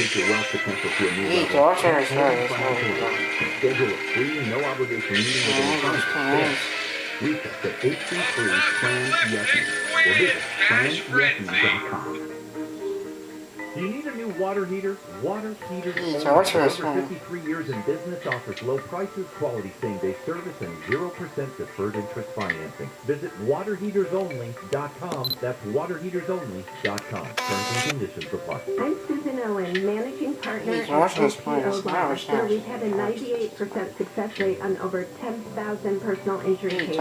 Your wealth potential to a new level. Schedule a free, no-obligation meeting with an attorney. Reach us at 833-PLAN-YESME or visit PLANYESME.com. Do you need a new water heater? Water Heaters Only, over 53 years in business, offers low prices, quality same-day service, and 0% deferred interest financing. Visit waterheatersonly.com. That's waterheatersonly.com. Terms and conditions apply. I'm Susan Owen, managing partner at OPO Law, where we've had a 98% success rate on over 10,000 personal injury cases.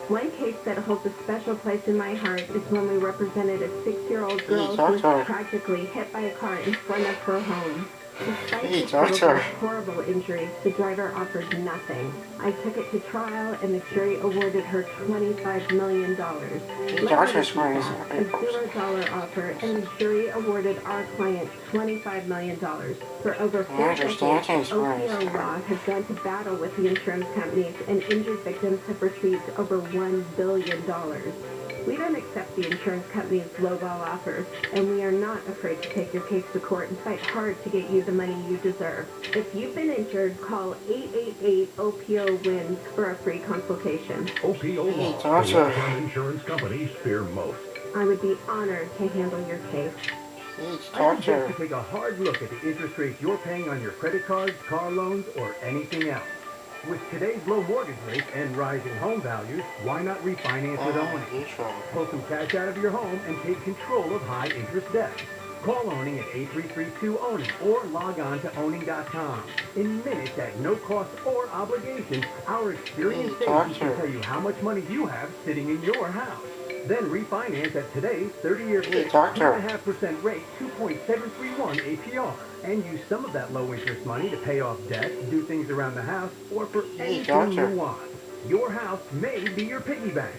One case that holds a special place in my heart is when we represented a 6-year-old girl who was tragically hit by a car in front of her home. Despite the horrible injuries, the driver offered nothing. I took it to trial, and the jury awarded her $25 million. A $0 offer, and the jury awarded our client $25 million. For over 4 decades, OPO Law has gone to battle with the insurance companies, and injured victims have received over $1 billion. We don't accept the insurance company's lowball offers, and we are not afraid to take your case to court and fight hard to get you the money you deserve. If you've been injured, call 888-OPO-WIN for a free consultation. OPO Law, the law firm insurance companies fear most. I would be honored to handle your case. I suggest to take a hard look at the interest rates you're paying on your credit cards, car loans, or anything else. With today's low mortgage rates and rising home values, why not refinance with Owning? Pull some cash out of your home and take control of high-interest debt. Call Owning at 8332-OWNING or log on to owning.com. In minutes at no cost or obligation, our experienced agents can tell you how much money you have sitting in your house. Then refinance at today's 30-year fixed 2.5% rate, 2.731 APR. And use some of that low-interest money to pay off debt, do things around the house, or for anything you want. Your house may be your piggy bank.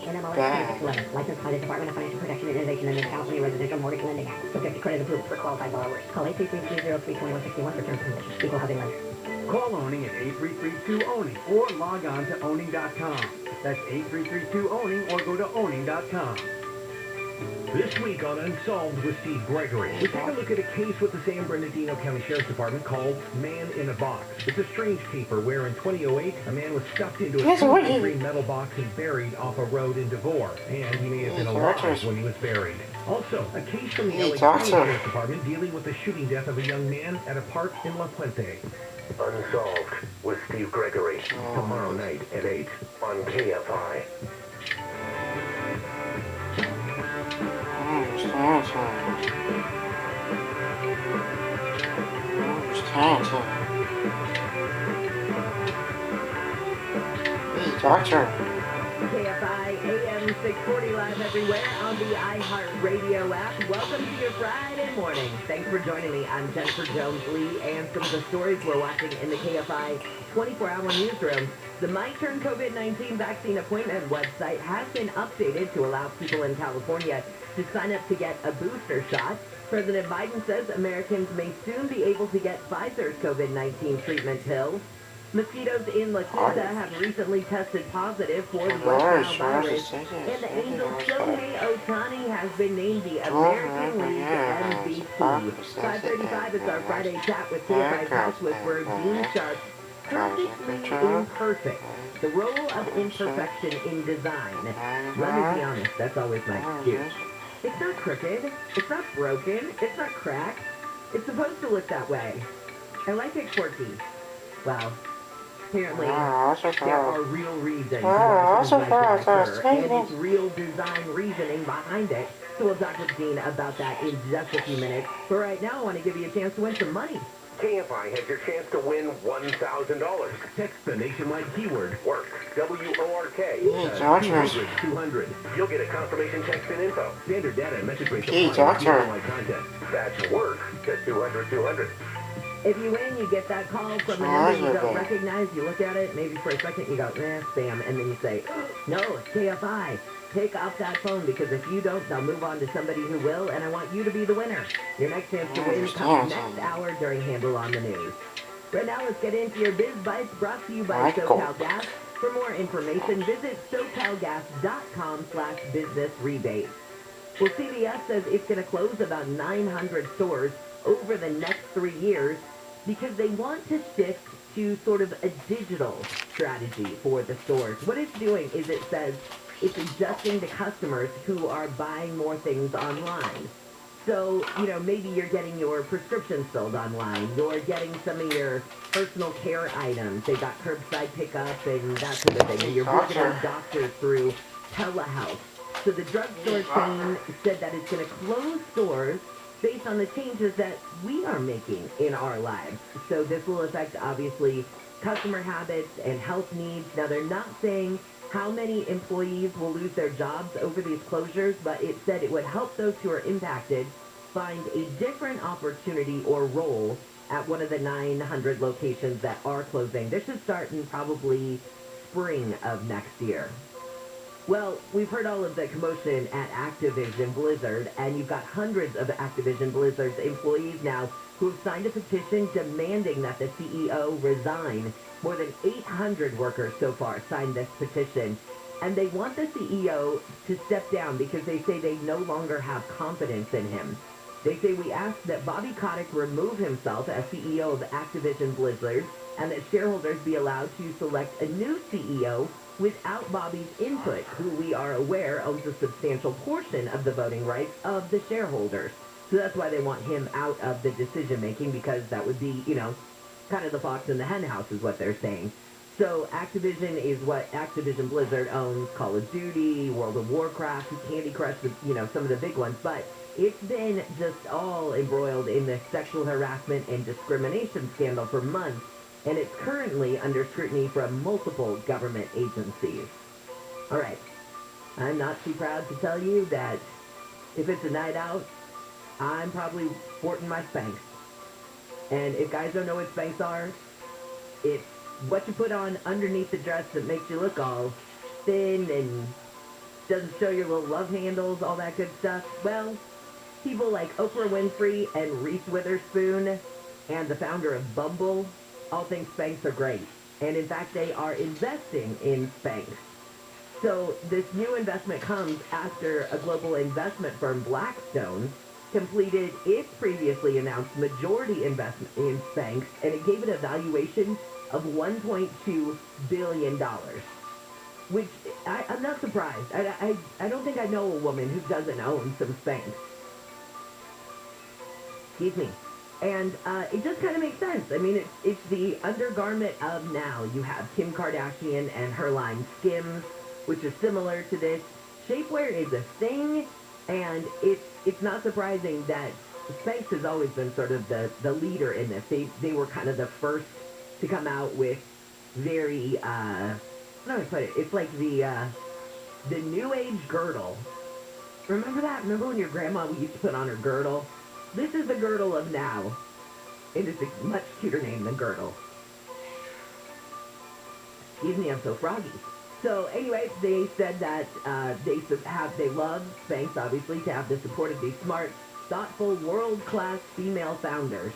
NMLS 2611, licensed by the Department of Financial Protection and Innovation and the California Residential Mortgage Lending Act. Subject to credit approval for qualified borrowers. Call 833-303-2161 for terms and conditions. Equal housing lender. Call Owning at 8332-OWNING or log on to owning.com. That's 8332-OWNING or go to owning.com. This week on Unsolved with Steve Gregory, we take a look at a case with the San Bernardino County Sheriff's Department called Man in a Box. It's a strange caper where in 2008, a man was stuffed into a 2-3 metal box and buried off a road in Devore, and he may have been alive when he was buried. Also, a case from the LA County Sheriff's Department dealing with the shooting death of a young man at a park in La Puente. Unsolved with Steve Gregory, tomorrow night at 8 on KFI. KFI AM 640 live everywhere on the iHeartRadio app. Welcome to your Friday morning. Thanks for joining me. I'm Jennifer Jones-Lee, and some of the stories we're watching in the KFI 24-hour newsroom. The My Turn COVID-19 vaccine appointment website has been updated to allow people in California to sign up to get a booster shot. President Biden says Americans may soon be able to get Pfizer's COVID-19 treatment pill. Mosquitoes in La Quinta have recently tested positive for the West Nile virus, and the Angels' Shohei Ohtani has been named the American League MVP. 5:35 is our Friday chat with KFI House Whisperer Dean Sharp. Perfectly imperfect. The role of imperfection in design. Let me be honest, that's always my excuse. It's not crooked, it's not broken, it's not cracked. It's supposed to look that way. I like it quirky. Well, apparently there are real reasons why this is like that, and it's real design reasoning behind it. So we'll talk with Dean about that in just a few minutes. But right now, I want to give you a chance to win some money. KFI has your chance to win $1,000. Text the nationwide keyword WORK, W-O-R-K, 200. You'll get a confirmation text and info. Standard data and message rates apply. Content. That's WORK to 200. If you win, you get that call from a number you don't recognize. You look at it, maybe for a second you go, spam, and then you say, no, it's KFI. Pick up that phone, because if you don't, they'll move on to somebody who will, and I want you to be the winner. Your next chance to win comes next hour during Handle on the News. Right now, let's get into your Biz Bites, brought to you by SoCal Gas. For more information, visit SoCalGas.com/business rebate. Well, CVS says it's going to close about 900 stores over the next 3 years because they want to shift to sort of a digital strategy for the stores. What it's doing is it says it's adjusting to customers who are buying more things online. So, maybe you're getting your prescriptions filled online. You're getting some of your personal care items. They got curbside pickup and that sort of thing. And you're booking doctors through telehealth. So the drugstore chain said that it's going to close stores based on the changes that we are making in our lives. So this will affect, obviously, customer habits and health needs. Now, they're not saying how many employees will lose their jobs over these closures, but it said it would help those who are impacted find a different opportunity or role at one of the 900 locations that are closing. This should start in probably spring of next year. Well, we've heard all of the commotion at Activision Blizzard, and you've got hundreds of Activision Blizzard's employees now who have signed a petition demanding that the CEO resign. More than 800 workers so far signed this petition, and they want the CEO to step down because they say they no longer have confidence in him. They say we ask that Bobby Kotick remove himself as CEO of Activision Blizzard and that shareholders be allowed to select a new CEO without Bobby's input, who we are aware owns a substantial portion of the voting rights of the shareholders. So that's why they want him out of the decision-making, because that would be, kind of the fox in the hen house is what they're saying. So Activision is what Activision Blizzard owns: Call of Duty, World of Warcraft, Candy Crush, some of the big ones. But it's been just all embroiled in the sexual harassment and discrimination scandal for months, and it's currently under scrutiny from multiple government agencies. All right, I'm not too proud to tell you that if it's a night out, I'm probably sporting my Spanx. And if guys don't know what Spanx are, it's what you put on underneath the dress that makes you look all thin and doesn't show your little love handles, all that good stuff. Well, people like Oprah Winfrey and Reese Witherspoon and the founder of Bumble all think Spanx are great. And in fact, they are investing in Spanx. So this new investment comes after a global investment firm, Blackstone, completed its previously announced majority investment in Spanx, and it gave it a valuation of $1.2 billion, which I'm not surprised. I don't think I know a woman who doesn't own some Spanx. Excuse me. And it just kind of makes sense. I mean, it's the undergarment of now. You have Kim Kardashian and her line Skims, which is similar to this. Shapewear is a thing, and it's not surprising that Spanx has always been sort of the leader in this. They were kind of the first to come out with very, how do I put it? It's like the new age girdle. Remember that? Remember when your grandma used to put on her girdle? This is the girdle of now. It is a much cuter name than girdle. Excuse me, I'm so froggy. So anyway, they said that they love Spanx, obviously, to have the support of these smart, thoughtful, world-class female founders.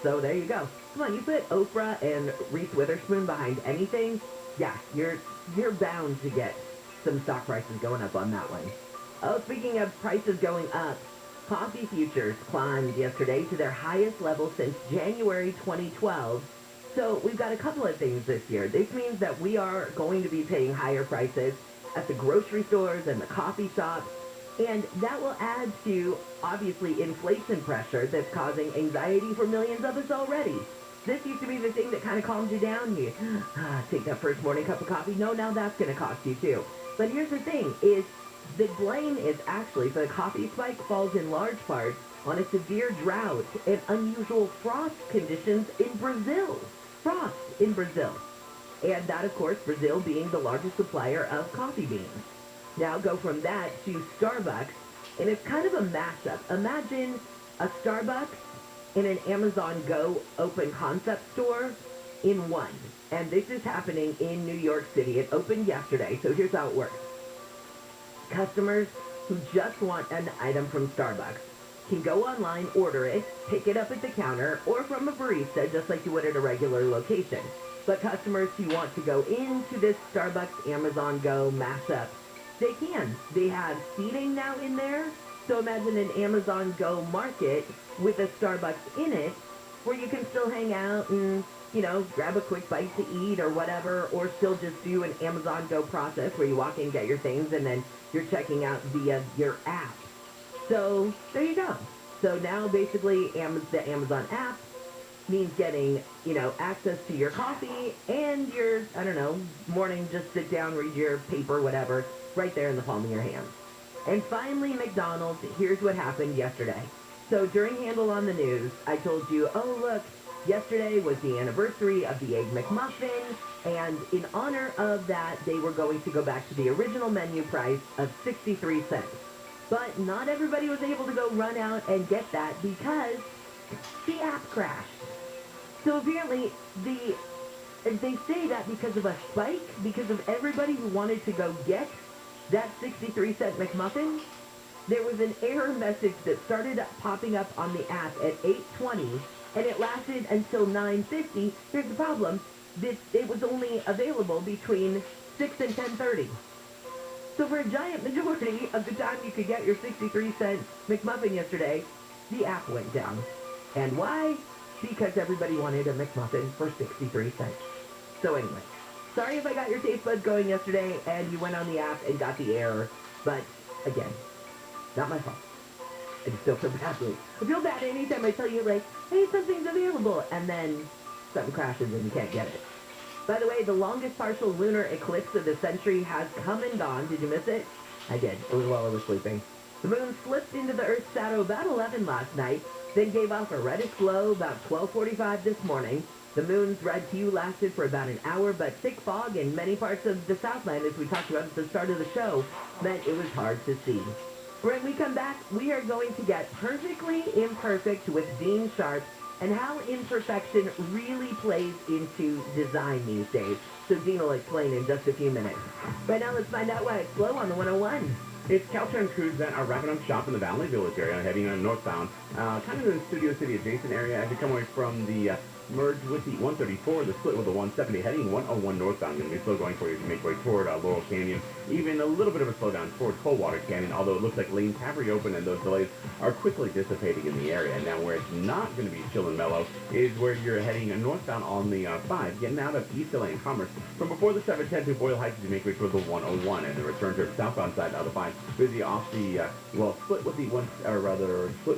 So there you go. Come on, you put Oprah and Reese Witherspoon behind anything, yeah, you're bound to get some stock prices going up on that one. Oh, speaking of prices going up, coffee futures climbed yesterday to their highest level since January 2012. So we've got a couple of things this year. This means that we are going to be paying higher prices at the grocery stores and the coffee shops, and that will add to, obviously, inflation pressure that's causing anxiety for millions of us already. This used to be the thing that kind of calmed you down. You take that first morning cup of coffee. No, now that's going to cost you too. But here's the thing, is the blame is actually for the coffee spike falls in large part on a severe drought and unusual frost conditions in Brazil. Frost in Brazil. And that, of course, Brazil being the largest supplier of coffee beans. Now go from that to Starbucks, and it's kind of a mashup. Imagine a Starbucks in an Amazon Go open concept store in one. And this is happening in New York City. It opened yesterday, so here's how it works. Customers who just want an item from Starbucks can go online, order it, pick it up at the counter, or from a barista, just like you would at a regular location. But customers who want to go into this Starbucks Amazon Go mashup, they can. They have seating now in there, So imagine an Amazon Go market with a Starbucks in it where you can still hang out and, grab a quick bite to eat or whatever, or still just do an Amazon Go process where you walk in, get your things, and then you're checking out via your app. So there you go. So now basically the Amazon app means getting, access to your coffee and your, morning just sit down, read your paper, whatever, right there in the palm of your hand. And finally, McDonald's, here's what happened yesterday. So during Handle on the News, I told you, oh, look, yesterday was the anniversary of the Egg McMuffin, and in honor of that, they were going to go back to the original menu price of 63 cents. But not everybody was able to go run out and get that because the app crashed. So apparently, they say that because of a spike, because of everybody who wanted to go get that 63-cent McMuffin, there was an error message that started popping up on the app at 8:20, and it lasted until 9:50. Here's the problem. It was only available between 6 and 10:30. So for a giant majority of the time you could get your 63-cent McMuffin yesterday, the app went down. And why? Because everybody wanted a McMuffin for 63 cents. So anyway, sorry if I got your taste buds going yesterday and you went on the app and got the error, but again, not my fault. I just feel so badly. I feel bad anytime I tell you, like, hey, something's available, and then something crashes and you can't get it. By the way, the longest partial lunar eclipse of the century has come and gone. Did you miss it? I did. It was while I was sleeping. The moon slipped into the Earth's shadow about 11 last night, then gave off a reddish glow about 12:45 this morning. The moon's red hue lasted for about an hour, but thick fog in many parts of the Southland, as we talked about at the start of the show, meant it was hard to see. When we come back, we are going to get Perfectly Imperfect with Dean Sharp and how imperfection really plays into design these days. So Dean will explain in just a few minutes. Right now, let's find out why it's slow on the 101. It's Caltrans crews that are wrapping up shop in the Valley Village area, heading on northbound, kind of in the Studio City adjacent area as you come away from the merge with the 134, the split with the 170, heading 101 northbound. Going to be slow going for you as you make way toward Laurel Canyon. Even a little bit of a slowdown toward Coldwater Canyon, although it looks like lanes have reopened and those delays are quickly dissipating in the area. Now, where it's not going to be chill and mellow is where you're heading northbound on the 5, getting out of East LA and Commerce from before the 710 to Boyle Heights as you make way toward the 101, and the return to the southbound side of the 5. Busy off the, split with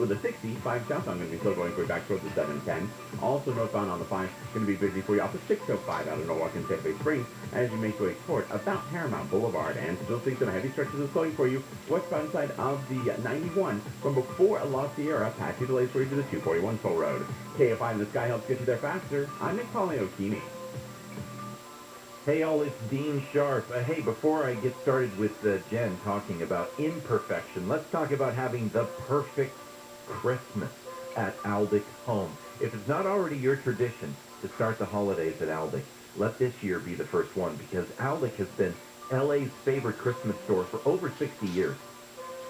the 60, 5 southbound going to be still going for you back towards the 710. Also northbound on the 5, going to be busy for you off the 605 out of Norwalk and Santa Fe Springs as you make your way toward about Paramount Boulevard. And still seeing some heavy stretches of slowing for you westbound side of the 91 from before La Sierra. Patchy delays for you to the 241 toll road. KFI in the sky helps get you there faster. I'm Nick O'Keefe. Hey all, it's Dean Sharp. Hey, before I get started with Jen talking about imperfection, let's talk about having the perfect Christmas at Aldic Home. If it's not already your tradition to start the holidays at Aldic, let this year be the first one, because Aldic has been LA's favorite Christmas store for over 60 years.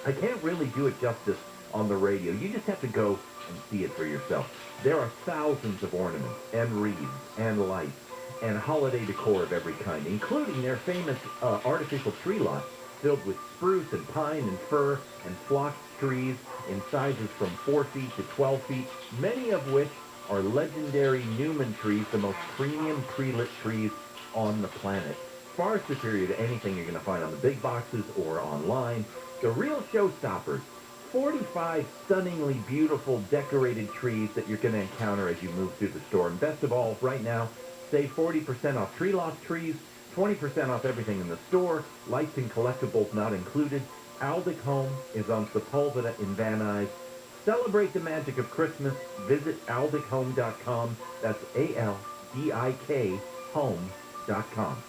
I can't really do it justice on the radio. You just have to go and see it for yourself. There are thousands of ornaments and wreaths and lights and holiday decor of every kind, including their famous artificial tree lot filled with spruce and pine and fir and flocked trees in sizes from 4 feet to 12 feet, many of which are legendary Newman trees, the most premium tree-lit trees on the planet. Far superior to anything you're going to find on the big boxes or online. The real showstoppers, 45 stunningly beautiful decorated trees that you're going to encounter as you move through the store. And best of all, right now, save 40% off tree loft trees, 20% off everything in the store, lights and collectibles not included. Aldic Home is on Sepulveda in Van Nuys. Celebrate the magic of Christmas. Visit aldichome.com. That's ALDIK home.com.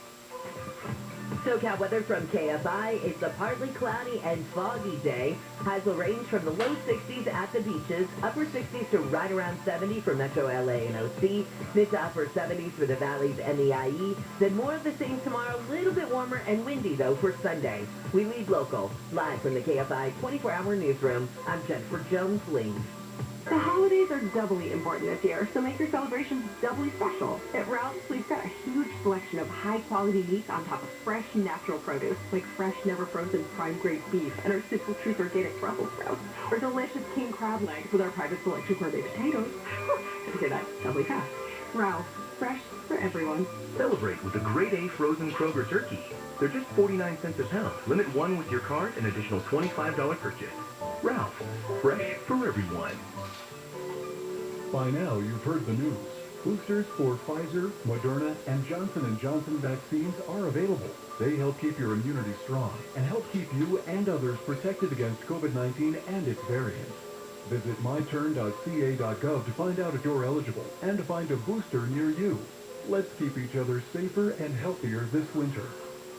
SoCal weather from KFI. It's a partly cloudy and foggy day. Highs will range from the low 60s at the beaches, upper 60s to right around 70 for Metro LA and OC, mid to upper 70s for the valleys and the IE. Then more of the same tomorrow, a little bit warmer and windy though for Sunday. We lead local. Live from the KFI 24-hour newsroom, I'm Jennifer Jones-Lee. The holidays are doubly important this year, so make your celebrations doubly special. At Ralph's, we've got a huge selection of high-quality meats on top of fresh, natural produce, like fresh, never-frozen prime-grade beef and our Simple Truth organic Brussels sprouts, or delicious king crab legs with our private selection gourmet potatoes. Had to say that doubly fast. Ralph's, fresh for everyone. Celebrate with a grade A frozen Kroger turkey. They're just 49 cents a pound. Limit one with your card, an additional $25 purchase. Ralph, fresh for everyone. By now, you've heard the news. Boosters for Pfizer, Moderna, and Johnson & Johnson vaccines are available. They help keep your immunity strong and help keep you and others protected against COVID-19 and its variants. Visit myturn.ca.gov to find out if you're eligible and to find a booster near you. Let's keep each other safer and healthier this winter.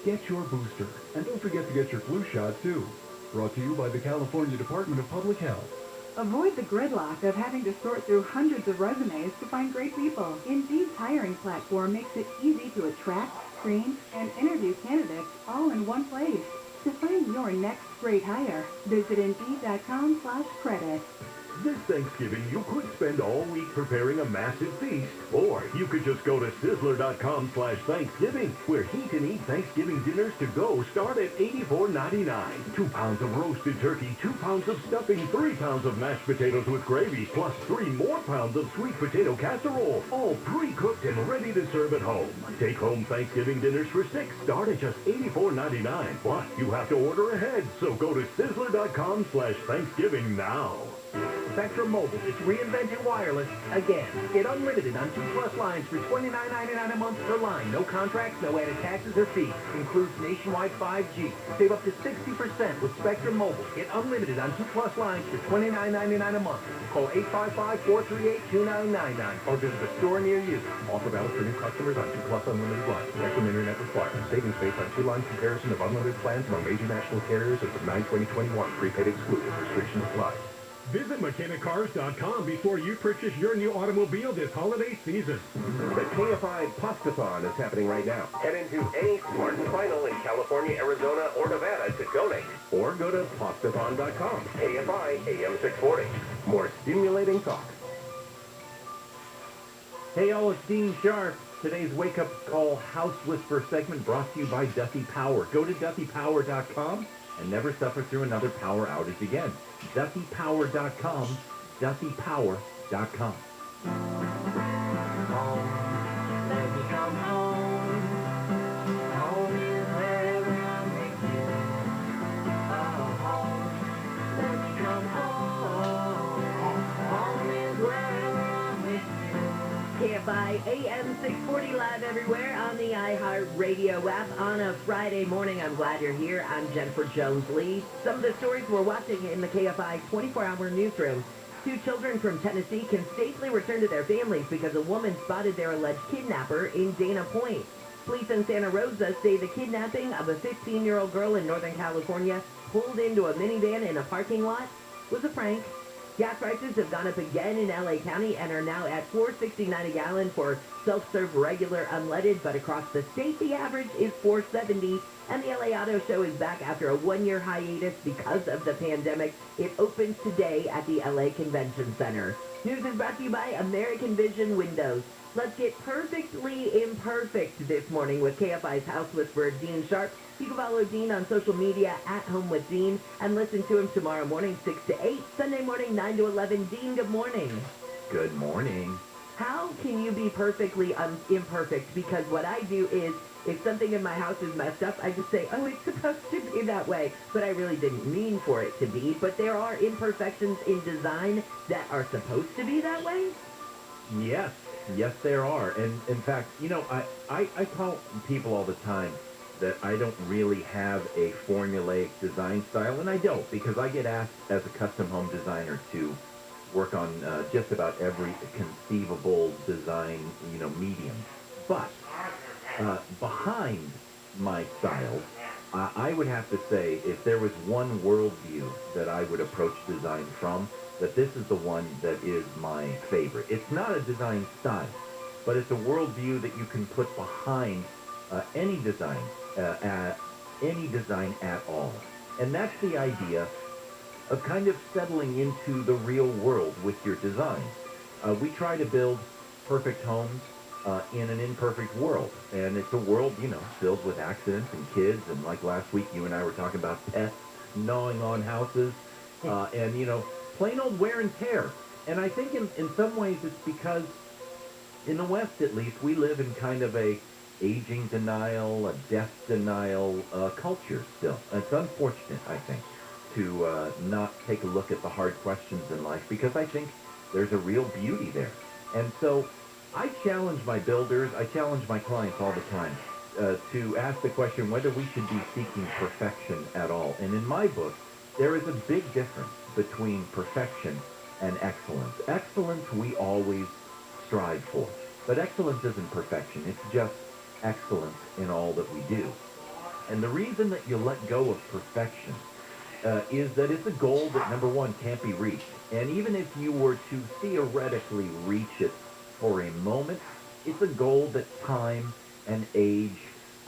Get your booster, and don't forget to get your flu shot, too. Brought to you by the California Department of Public Health. Avoid the gridlock of having to sort through hundreds of resumes to find great people. Indeed's hiring platform makes it easy to attract, screen, and interview candidates all in one place. To find your next great hire, visit Indeed.com/credit. This Thanksgiving, you could spend all week preparing a massive feast, or you could just go to Sizzler.com/Thanksgiving, where heat and eat Thanksgiving dinners to go start at $84.99. 2 pounds of roasted turkey, 2 pounds of stuffing, 3 pounds of mashed potatoes with gravy, plus 3 more pounds of sweet potato casserole, all pre-cooked and ready to serve at home. Take-home Thanksgiving dinners for 6 start at just $84.99, but you have to order ahead, so go to Sizzler.com/Thanksgiving now. Spectrum Mobile is reinvented wireless again. Get unlimited on 2+ lines for $29.99 a month per line. No contracts, no added taxes or fees. Includes nationwide 5G. Save up to 60% with Spectrum Mobile. Get unlimited on 2+ lines for $29.99 a month. Call 855-438-2999 or visit a store near you. Offer valid for new customers on 2+ unlimited lines. Spectrum Internet required. Savings based on 2-line comparison of unlimited plans among major national carriers as of 9/2021. Prepaid excluded. Restrictions apply. Visit MechaniCars.com before you purchase your new automobile this holiday season. The KFI Pastathon is happening right now. Head into any Smart & Final in California, Arizona, or Nevada to donate. Or go to pastathon.com. KFI AM 640. More stimulating talk. Hey all, it's Dean Sharp. Today's Wake Up Call House Whisper segment brought to you by Duffy Power. Go to DuffyPower.com and never suffer through another power outage again. DuffyPower.com, DuffyPower.com. KFI AM 640 live everywhere on the iHeartRadio app on a Friday morning. I'm glad you're here. I'm Jennifer Jones-Lee. Some of the stories we're watching in the KFI 24-hour newsroom. 2 children from Tennessee can safely return to their families because a woman spotted their alleged kidnapper in Dana Point. Police in Santa Rosa say the kidnapping of a 15-year-old girl in Northern California pulled into a minivan in a parking lot was a prank. Gas prices have gone up again in LA County and are now at $4.69 a gallon for self-serve regular unleaded, but across the state the average is $4.70. And the LA Auto Show is back after a 1-year hiatus because of the pandemic. It opens today at the LA Convention Center. News is brought to you by American Vision Windows. Let's get perfectly imperfect this morning with KFI's House Whisperer, Dean Sharp. You can follow Dean on social media at Home with Dean and listen to him tomorrow morning 6 to 8, Sunday morning 9 to 11. Dean, good morning. Good morning. How can you be perfectly imperfect? Because what I do is, if something in my house is messed up, I just say, oh, it's supposed to be that way. But I really didn't mean for it to be. But there are imperfections in design that are supposed to be that way? Yes. Yes, there are. And in fact, you know, I tell people all the time that I don't really have a formulaic design style, and I don't, because I get asked as a custom home designer to work on just about every conceivable design, you know, medium. But behind my styles, I would have to say, if there was one worldview that I would approach design from, that this is the one that is my favorite. It's not a design style, but it's a worldview that you can put behind any design at all. And that's the idea of kind of settling into the real world with your design. We try to build perfect homes in an imperfect world, and it's a world, filled with accidents and kids, and like last week, you and I were talking about pets gnawing on houses, and, plain old wear and tear. And I think in some ways it's because, in the West at least, we live in kind of a aging denial, a death denial culture still. And it's unfortunate, I think, to not take a look at the hard questions in life, because I think there's a real beauty there. And so I challenge my builders, I challenge my clients all the time to ask the question whether we should be seeking perfection at all. And in my book, there is a big difference between perfection and excellence. Excellence we always strive for, but excellence isn't perfection. It's just excellence in all that we do. And the reason that you let go of perfection is that it's a goal that, number one, can't be reached. And even if you were to theoretically reach it for a moment, it's a goal that time and age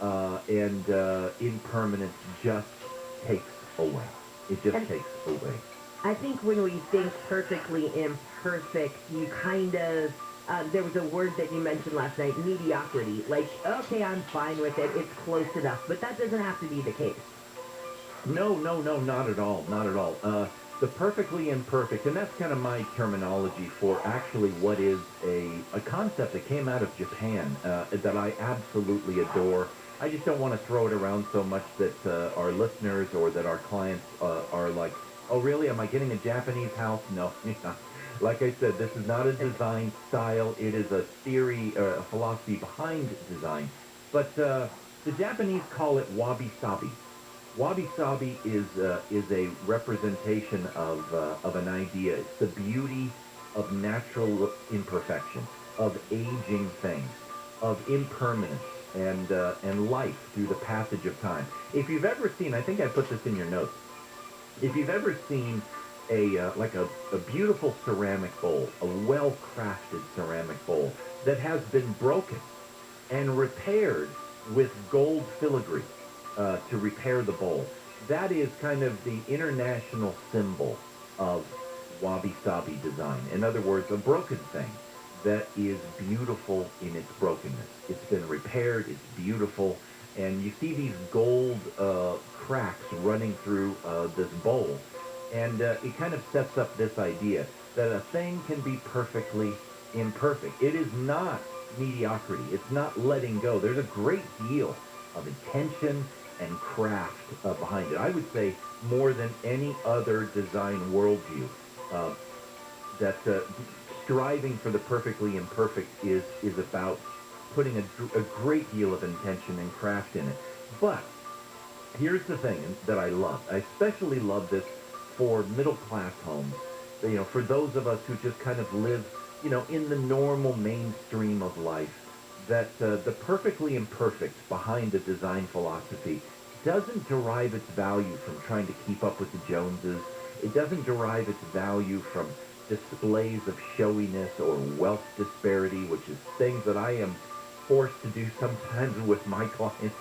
and impermanence just takes away. It just takes away. I think when we think perfectly imperfect, you kind of, there was a word that you mentioned last night, mediocrity. Like, okay, I'm fine with it, it's close enough, but that doesn't have to be the case. No, not at all, not at all. The perfectly imperfect, and that's kind of my terminology for actually what is a concept that came out of Japan that I absolutely adore. I just don't want to throw it around so much that our listeners or that our clients are like, oh really, am I getting a Japanese house? No, you're not. Like I said, this is not a design style. It is a theory, a philosophy behind design. But the Japanese call it wabi-sabi. Wabi-sabi is a representation of an idea. It's the beauty of natural imperfection, of aging things, of impermanence, and life through the passage of time. If you've ever seen, I think I put this in your notes, if you've ever seen a beautiful ceramic bowl, a well-crafted ceramic bowl that has been broken and repaired with gold filigree, to repair the bowl. That is kind of the international symbol of wabi-sabi design. In other words, a broken thing that is beautiful in its brokenness. It's been repaired, it's beautiful, and you see these gold cracks running through this bowl. And it kind of sets up this idea that a thing can be perfectly imperfect. It is not mediocrity. It's not letting go. There's a great deal of intention and craft behind it. I would say more than any other design worldview, that striving for the perfectly imperfect is about putting a great deal of intention and craft in it. But here's the thing that I love. I especially love this for middle-class homes. For those of us who just kind of live, in the normal mainstream of life, that the perfectly imperfect behind the design philosophy doesn't derive its value from trying to keep up with the Joneses. It doesn't derive its value from displays of showiness or wealth disparity, which is things that I am forced to do sometimes with my clients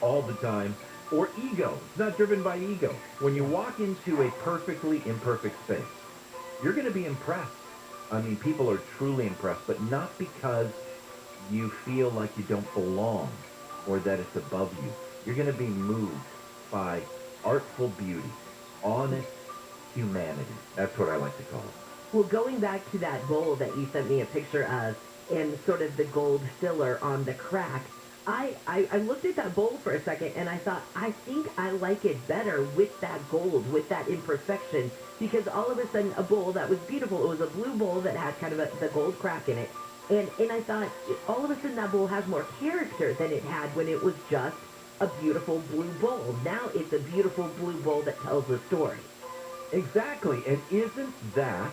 all the time, or ego. It's not driven by ego. When you walk into a perfectly imperfect space, you're going to be impressed. I mean, people are truly impressed, but not because you feel like you don't belong or that it's above you. You're going to be moved by artful beauty, honest humanity. That's what I like to call it. Well, going back to that bowl that you sent me a picture of and sort of the gold filler on the crack, I looked at that bowl for a second and I thought, I think I like it better with that gold, with that imperfection, because all of a sudden a bowl that was beautiful, it was a blue bowl that had kind of the gold crack in it, and I thought, all of a sudden that bowl has more character than it had when it was just a beautiful blue bowl. Now it's a beautiful blue bowl that tells a story. Exactly, and isn't that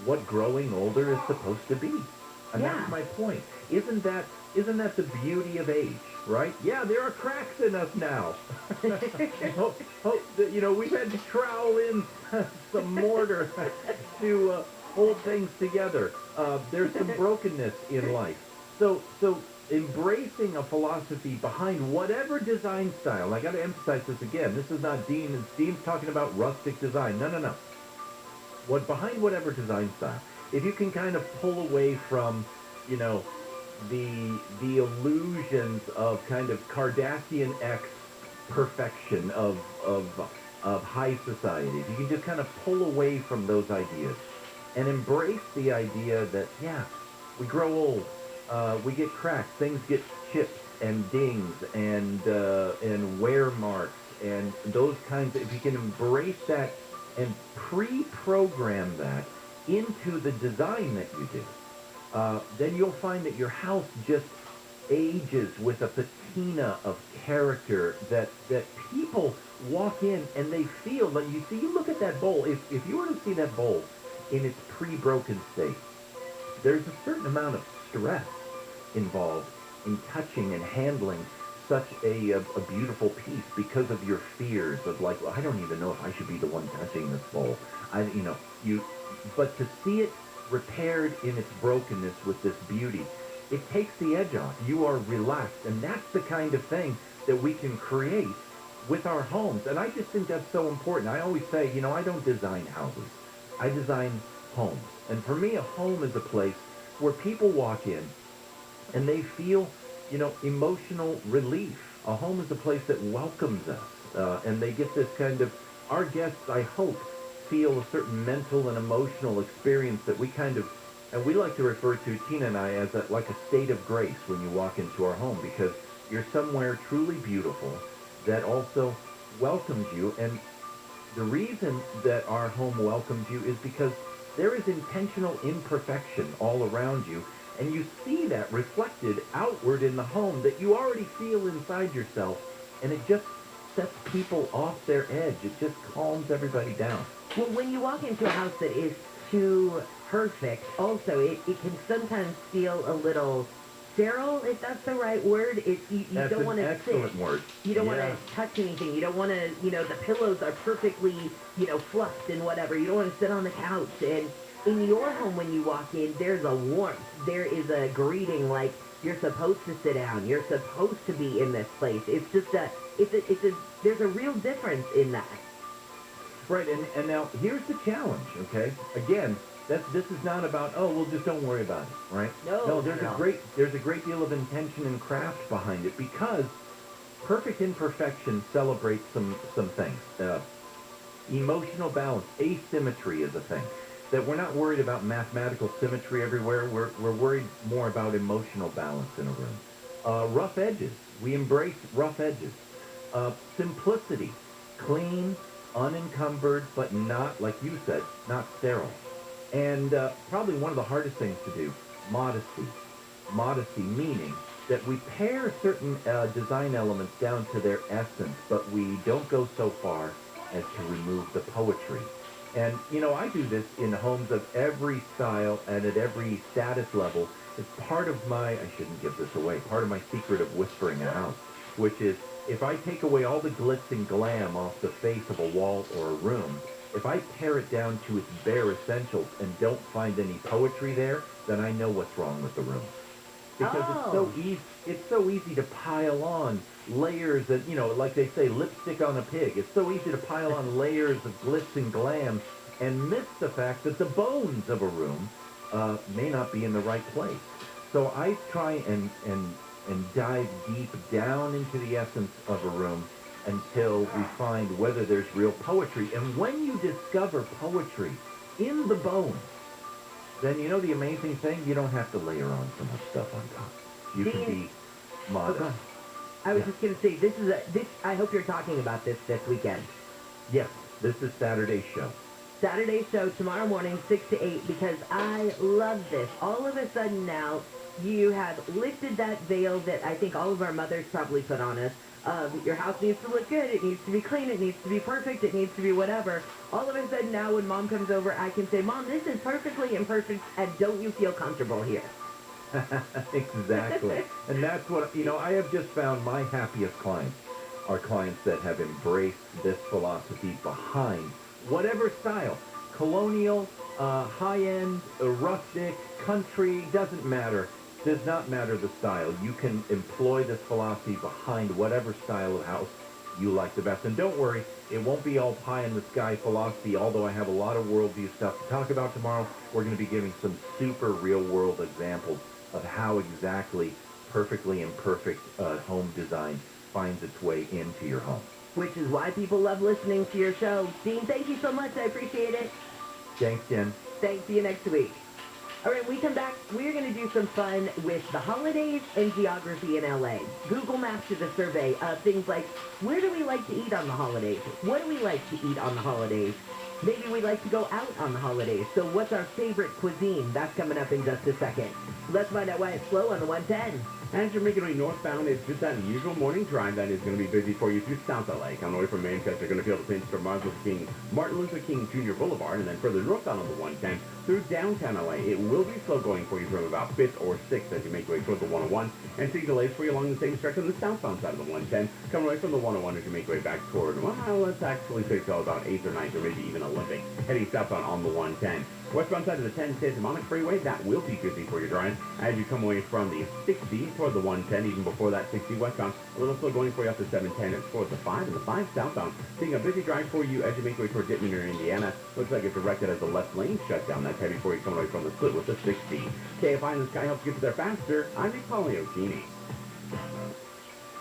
what growing older is supposed to be? And Yeah. that's my point. Isn't that the beauty of age, right? Yeah, there are cracks in us now. We've had to trowel in some mortar to hold things together. There's some brokenness in life. So embracing a philosophy behind whatever design style. I got to emphasize this again. This is not Dean. Dean's talking about rustic design. No. What behind whatever design style, if you can kind of pull away from, you know, the illusions of kind of Kardashian-X perfection of high society, if you can just kind of pull away from those ideas and embrace the idea that, yeah, we grow old, we get cracks, things get chipped and dings and wear marks and those kinds of, if you can embrace that and pre-program that into the design that you do, then you'll find that your house just ages with a patina of character that people walk in and they feel like, you see, you look at that bowl, if you were to see that bowl in its pre-broken state, there's a certain amount of stress involved in touching and handling such a beautiful piece because of your fears of like, well, I don't even know if I should be the one touching this bowl. But to see it repaired in its brokenness with this beauty, it takes the edge off. You are relaxed, and that's the kind of thing that we can create with our homes. And I just think that's so important. I always say, you know, I don't design houses. I design homes. And for me, a home is a place where people walk in and they feel, you know, emotional relief. A home is a place that welcomes us, and they get this kind of, our guests, I hope, feel a certain mental and emotional experience that we kind of, and we like to refer to, Tina and I, as like a state of grace when you walk into our home, because you're somewhere truly beautiful that also welcomes you. And the reason that our home welcomes you is because there is intentional imperfection all around you, and you see that reflected outward in the home that you already feel inside yourself, and it just sets people off their edge. It just calms everybody down. Well, when you walk into a house that is too perfect, also, it can sometimes feel a little sterile, if that's the right word. You don't want to sit. Excellent word. You don't want to touch anything. You don't want to, you know, the pillows are perfectly, you know, fluffed and whatever. You don't want to sit on the couch. And in your home, when you walk in, there's a warmth. There is a greeting, like you're supposed to sit down. You're supposed to be in this place. It's just there's a real difference in that. Right, and now here's the challenge, okay? Again, this is not about, oh, well, just don't worry about it, right? No, there's a great deal of intention and craft behind it, because perfect imperfection celebrates some things. Emotional balance, asymmetry is a thing. That we're not worried about mathematical symmetry everywhere. We're worried more about emotional balance in a room. Rough edges. We embrace rough edges. Simplicity. Clean, unencumbered, but not, like you said, not sterile. And probably one of the hardest things to do, modesty. Modesty meaning that we pare certain design elements down to their essence, but we don't go so far as to remove the poetry. And, you know, I do this in homes of every style and at every status level. It's part of my, I shouldn't give this away, part of my secret of whispering a house, which is, if I take away all the glitz and glam off the face of a wall or a room, if I pare it down to its bare essentials and don't find any poetry there, then I know what's wrong with the room. Because it's so easy to pile on layers that, you know, like they say, lipstick on a pig. It's so easy to pile on layers of glitz and glam and miss the fact that the bones of a room may not be in the right place. So I try and dive deep down into the essence of a room until we find whether there's real poetry. And when you discover poetry in the bones, then you know the amazing thing? You don't have to layer on so much stuff on top. You can be modest. I was just going to say, this. I hope you're talking about this weekend. Yes, this is Saturday's show. Saturday's show tomorrow morning, 6 to 8, because I love this. All of a sudden now, you have lifted that veil that I think all of our mothers probably put on us. Your house needs to look good, it needs to be clean, it needs to be perfect, it needs to be whatever. All of a sudden now when Mom comes over, I can say, Mom, this is perfectly imperfect, and don't you feel comfortable here? Exactly. And that's what, you know, I have just found my happiest clients are clients that have embraced this philosophy behind whatever style. Colonial, high-end, rustic, country, doesn't matter. Does not matter the style. You can employ this philosophy behind whatever style of house you like the best. And don't worry, it won't be all pie-in-the-sky philosophy, although I have a lot of worldview stuff to talk about tomorrow. We're going to be giving some super real-world examples of how exactly perfectly imperfect home design finds its way into your home. Which is why people love listening to your show. Dean, thank you so much. I appreciate it. Thanks, Jen. Thanks. See you next week. All right, when we come back, we're going to do some fun with the holidays and geography in LA. Google Maps did a survey of things like, where do we like to eat on the holidays? What do we like to eat on the holidays? Maybe we like to go out on the holidays. So what's our favorite cuisine? That's coming up in just a second. Let's find out why it's slow on the 110. As you're making your way northbound, it's just that usual morning drive that is going to be busy for you through South LA. Coming away from Manchester, you're going to feel the pinch from Martin Luther King Jr. Boulevard, and then further northbound on the 110 through downtown LA. It will be slow going for you from about 5th or 6th as you make your way toward the 101, and see delays for you along the same stretch on the southbound side of the 110. Coming away from the 101 as you make your way back toward, well, let's actually say till about 8th or 9th or maybe even Olympic. Heading southbound on the 110. Westbound side of the 10 Santa Monica Freeway, that will be busy for your drive as you come away from the 60 toward the 110, even before that 60 westbound. A little slow going for you up to 710 towards the 5 and the 5 southbound. Seeing a busy drive for you as you make your way toward Dittman, Indiana. Looks like it's directed as the left lane shutdown. That's heavy for you coming away from the split with the 60. KFI in the sky helps get you there faster. I'm Nick Poliocini.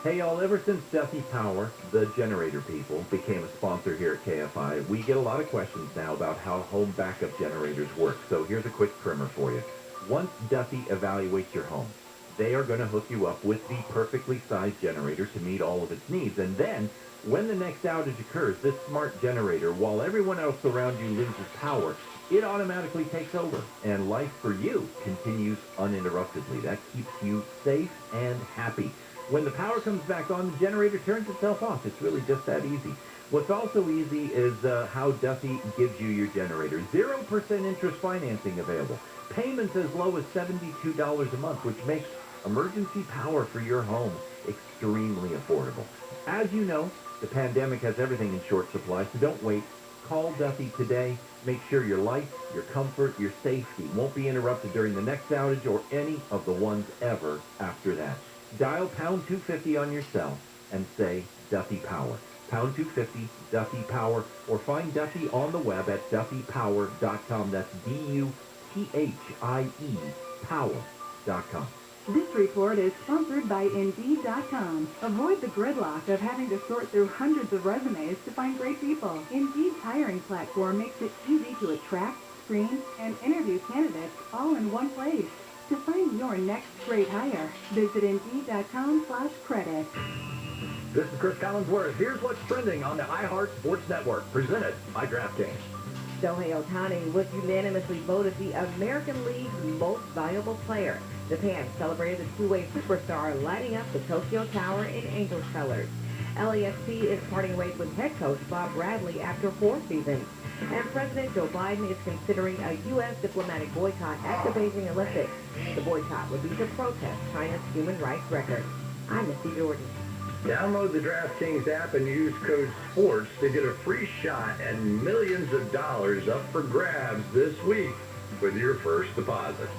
Hey y'all, ever since Duffy Power, the generator people, became a sponsor here at KFI, we get a lot of questions now about how home backup generators work. So here's a quick primer for you. Once Duffy evaluates your home, they are going to hook you up with the perfectly sized generator to meet all of its needs. And then, when the next outage occurs, this smart generator, while everyone else around you loses power, it automatically takes over. And life for you continues uninterruptedly. That keeps you safe and happy. When the power comes back on, the generator turns itself off. It's really just that easy. What's also easy is how Duffy gives you your generator. 0% interest financing available. Payments as low as $72 a month, which makes emergency power for your home extremely affordable. As you know, the pandemic has everything in short supply, so don't wait. Call Duffy today. Make sure your life, your comfort, your safety won't be interrupted during the next outage or any of the ones ever after that. Dial pound 250 on your cell and say Duffy Power. Pound 250, Duffy Power, or find Duffy on the web at duffypower.com. That's DUTHIE power.com. This report is sponsored by Indeed.com. Avoid the gridlock of having to sort through hundreds of resumes to find great people. Indeed's hiring platform makes it easy to attract, screen, and interview candidates all in one place. To find your next great hire, visit Indeed.com/credit. This is Chris Collinsworth. Here's what's trending on the iHeart Sports Network, presented by DraftKings. Shohei Ohtani was unanimously voted the American League's most valuable player. Japan celebrated the two-way superstar lighting up the Tokyo Tower in Angels colors. LAFC is parting ways with head coach Bob Bradley after 4 seasons. And President Joe Biden is considering a U.S. diplomatic boycott at the Beijing Olympics. The boycott would be to protest China's human rights record. I'm Misty Jordan. Download the DraftKings app and use code SPORTS to get a free shot at millions of dollars up for grabs this week with your first deposit.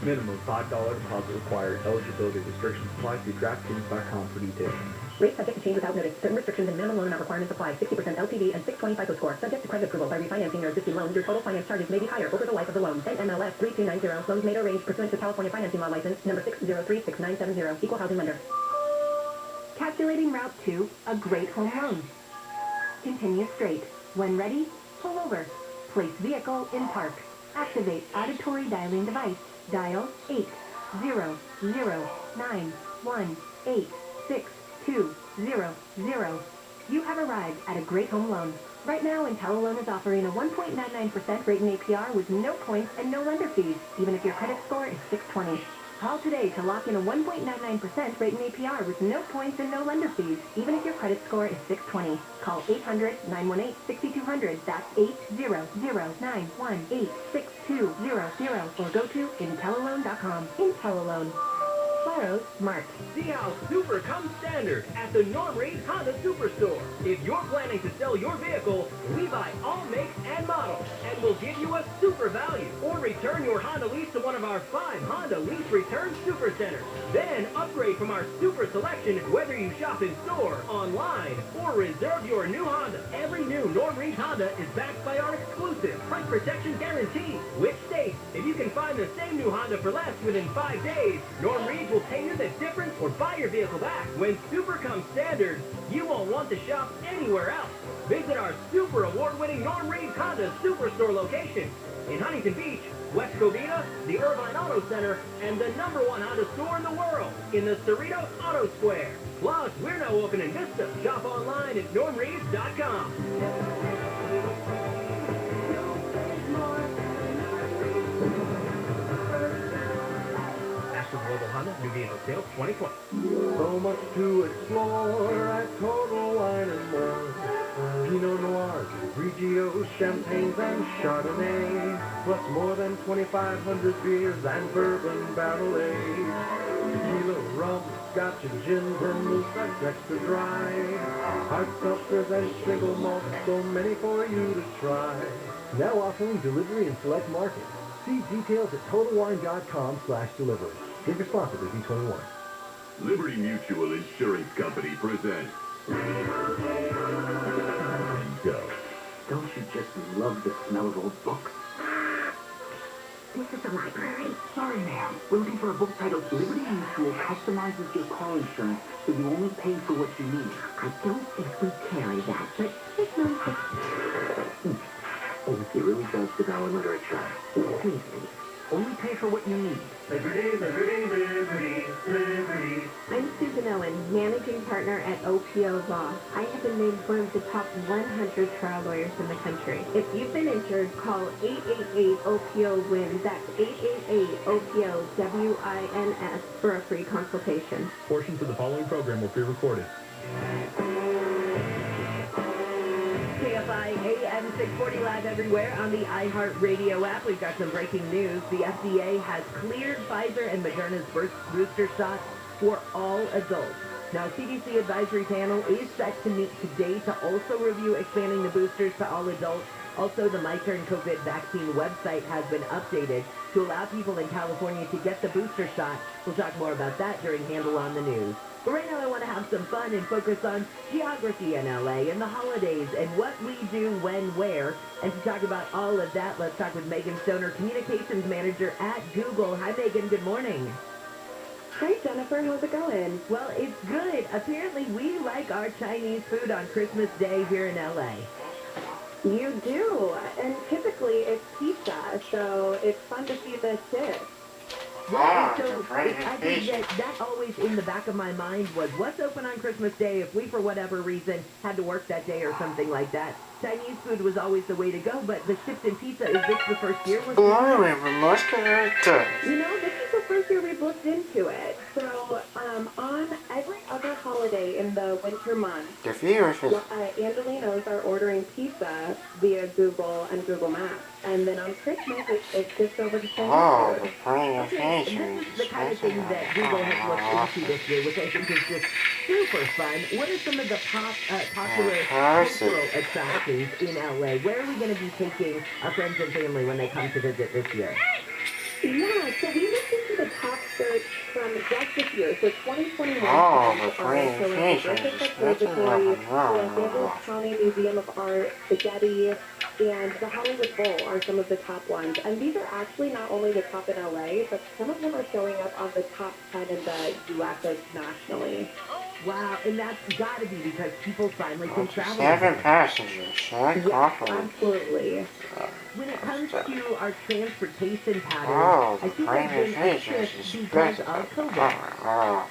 Minimum $5 deposit required. Eligibility restrictions apply. See DraftKings.com for details. Rates subject to change without notice. Certain restrictions and minimum loan amount requirements apply. 60% LTV and 620 FICO score. Subject to credit approval by refinancing your existing loan. Your total finance charges may be higher over the life of the loan. NMLS 3290. Loans made or arranged pursuant to California Financing Law License number 6036970. Equal housing lender. Calculating route to a great home loan. Continue straight. When ready, pull over. Place vehicle in park. Activate auditory dialing device. Dial 80091862000. You have arrived at a great home loan. Right now, IntelliLoan is offering a 1.99% rate in APR with no points and no lender fees, even if your credit score is 620. Call today to lock in a 1.99% rate in APR with no points and no lender fees, even if your credit score is 620. Call 800-918-6200. That's 800-918-6200. Or go to IntelliLoan.com. IntelliLoan. Claro's Smart. See how super comes standard at the Norm Reed Honda Superstore. If you're planning to sell your vehicle, we buy all makes and models, and we'll give you a super value. Or return your Honda lease to one of our 5 Honda Lease Return Super Centers. Then upgrade from our super selection whether you shop in store, online, or reserve your new Honda. Every new Norm Reed Honda is backed by our exclusive price protection guarantee, which states if you can find the same new Honda for less within 5 days, Norm Reed will pay you the difference or buy your vehicle back. When super comes standard, you won't want to shop anywhere else. Visit our super award-winning Norm Reed Honda Superstore location in Huntington Beach, West Covina, the Irvine Auto Center, and the #1 Honda store in the world in the Cerritos Auto Square. Plus, we're now open in Vista. Shop online at normreeds.com. National Global Honda New Vehicle Sales 2020. So much to explore at Total Wine and More. Pinot Noirs, Grigio, Champagnes, and Chardonnay. Plus more than 2,500 beers and bourbon barrel aged. Tequila, rum, scotch, and gins, and moose that's extra dry. Hard seltzers and single malts, so many for you to try. Now offering delivery in select markets. See details at TotalWine.com/delivery. Drink responsibly, B21. Liberty Mutual Insurance Company presents Go. Don't you just love the smell of old books? This is the library. Sorry, ma'am. We're looking for a book titled Liberty Mutual Customizes Your Car Insurance so you only pay for what you need. I don't think we carry that, but it's no. Oh, he really does devour literature. Please. Only pay for what you need. Liberty, liberty, liberty, liberty. I'm Susan Owen, managing partner at OPO Law. I have been named one of the top 100 trial lawyers in the country. If you've been injured, call 888-OPO-WIN. That's 888-OPO-WINS for a free consultation. Portions of the following program were pre-recorded. KFI AM 640 live everywhere on the iHeartRadio app. We've got some breaking news. The FDA has cleared Pfizer and Moderna's booster shots for all adults. Now, CDC advisory panel is set to meet today to also review expanding the boosters to all adults. Also, the My Turn COVID vaccine website has been updated to allow people in California to get the booster shot. We'll talk more about that during Handle on the News. But right now I want to have some fun and focus on geography in LA and the holidays and what we do when, where. And to talk about all of that, let's talk with Megan Stoner, Communications Manager at Google. Hi, Megan. Good morning. Hi, Jennifer. How's it going? Well, it's good. Apparently, we like our Chinese food on Christmas Day here in LA. You do. And typically it's pizza, so it's fun to see this dish. Yeah, so I think that always in the back of my mind was what's open on Christmas Day if we, for whatever reason, had to work that day or something like that. Chinese food was always the way to go, but the chips and pizza, is this the first year? You know, this is the first year we've looked into it. So, on every other holiday in the winter months, Angelinos are ordering pizza via Google and Google Maps. And then on Christmas, it's just over the phone. Okay, this is the kind of thing that Google has looked into this year, which I think is just super fun. What are some of the popular cultural attractions in LA? Where are we going to be taking our friends and family when they come to visit this year? Yeah, so we looked into the top search from just this year. So 2021 the Observatory, the Los Angeles County Museum of Art, the Getty, and the Hollywood Bowl are some of the top ones. And these are actually not only the top in LA, but some of them are showing up on the top 10 in the U.S. nationally. Wow, and that's got to be because people finally can travel. 7 passengers. Absolutely. When it comes to our transportation patterns, I think there's been a shift because of COVID.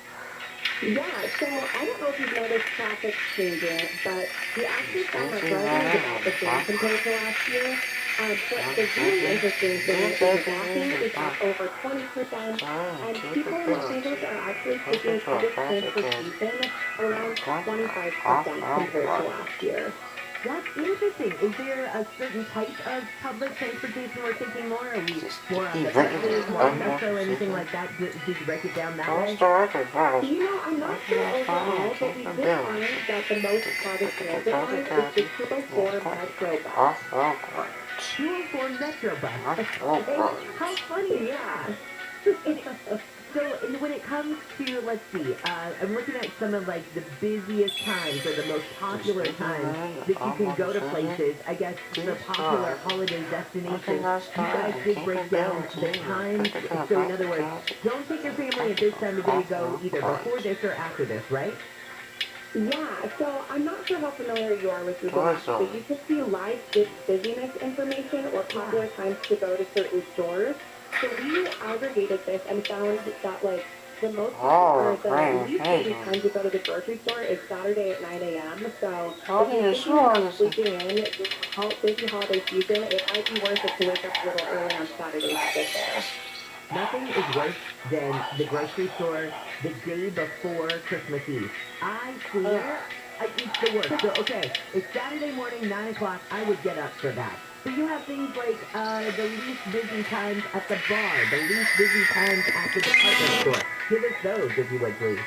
Yeah, so I don't know if you've noticed traffic changing, but we actually found that driving is about the same compared to last year. But the really interesting thing is the walking is up over 20%, and people in singles are actually taking public transportation around 25% compared to last year. That's interesting. Is there a certain type of public transportation we're thinking more? Are we more on the buses, more on metro, anything like that? Did you break it down that way? You know, I'm not sure overall, but we did find that the most crowded transit line is the 204 Metro bus. 204 Metro bus. How funny, yeah. So when it comes to, let's see, I'm looking at some of like the busiest times or the most popular times that you can go to places. I guess the popular holiday destinations. You guys did break down the times. So in other words, don't take your family at this time of day to go either before this or after this, right? Yeah, so I'm not sure how familiar you are with Google Maps, but you can see live busyness information or popular times to go to certain stores. So we aggregated this and found that like the most the least busy time to go to the grocery store is Saturday at 9 a.m. So if you're thinking about sleeping in this busy holiday season, it might be worth it to wake up a little early on Saturday to get there. Nothing is worse than the grocery store the day before Christmas Eve. I swear, it's the worst. So, okay, it's Saturday morning, 9 o'clock. I would get up for that. But you have things like the least busy times at the bar, the least busy times at the department store. Give us those, if you would, please.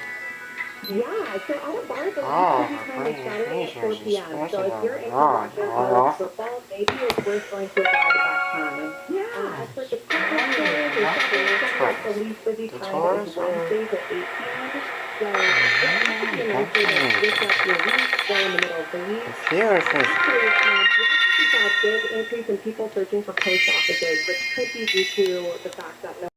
Yeah, so at a bar, the least busy time is Saturday at 4 p.m. So if you're into watching college football, maybe it's worth going to a bar at that time. Yeah. As for department stores, the least busy time is Wednesdays at 8 p.m. So this could be a nice way to switch up your week, go in the middle of the week. Actually, we saw a big increase in people searching for post offices, which could be due to the fact that